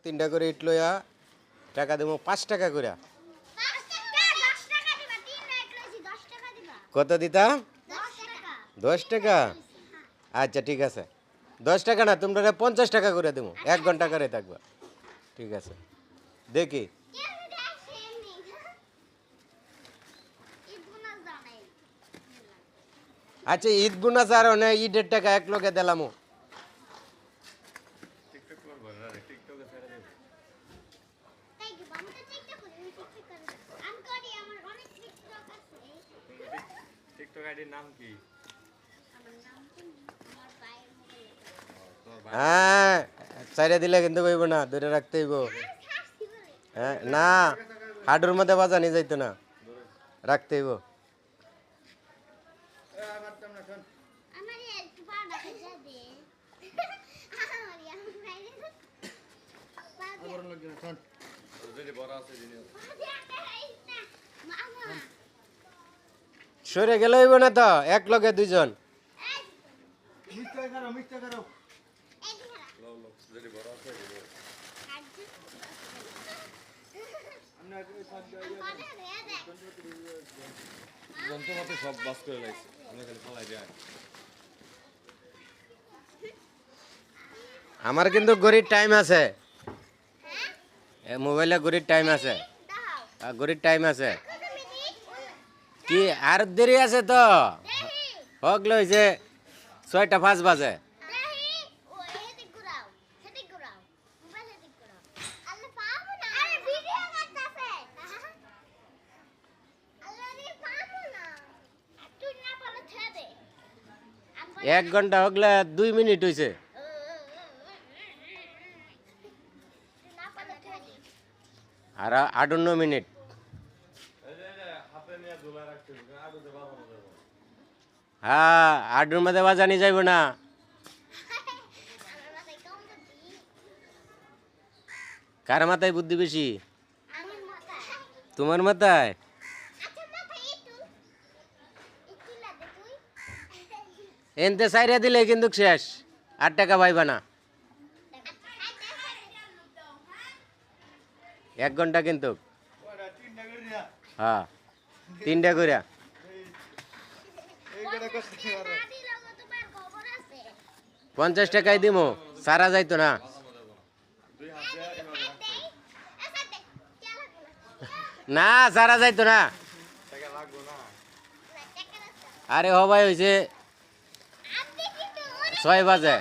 3টা করে ইট লইয়া টাকা দেবো 5 টাকা করে। কত দিতা? 10 টাকা। আচ্ছা ঠিক আছে, 10 টাকা না, তোমরা 50 টাকা করে দেবো, 1 ঘন্টা করে থাকবা। ঠিক আছে, দেখি। আচ্ছা, ঈদ বোনাস আর না, ঈদের টাকা এক লোকে দিলামো। হ্যাঁ, চাইরে দিলে কিন্তু কইব না, ধরে রাখতে হইব। হ্যাঁ না, হাডুর মধ্যে বাজানি যাইতো না, রাখতে হইব। সরে গেলে হইব না তো, এক লগে দুইজন। আমার কিন্তু গড়ির টাইম আছে, মোবাইলে গড়ির টাইম আছে, গড়ির টাইম আছে। কি আর দেরি আছে তো, হোক লইছে 6টা 5 বাজে। এক ঘন্টা হগলে 2 মিনিট হয়েছে। আর 58 মিনিট। হ্যাঁ, 8টার মধ্যে বাজানি যাইব না। কার মাথায় বুদ্ধি বেশি? তোমার মাথায়? এনতে সাইরা দিলে কিন্তু শেষ, 8 টাকা পাইবা না। 1 ঘন্টা কিন্তু। হ্যাঁ, 3টা করে। পঞ্চাশ টাকায় দিমো, সারা যাইতো না। না, সারা যাইতো না। আরে হবাই হয়েছে 6 বাজে।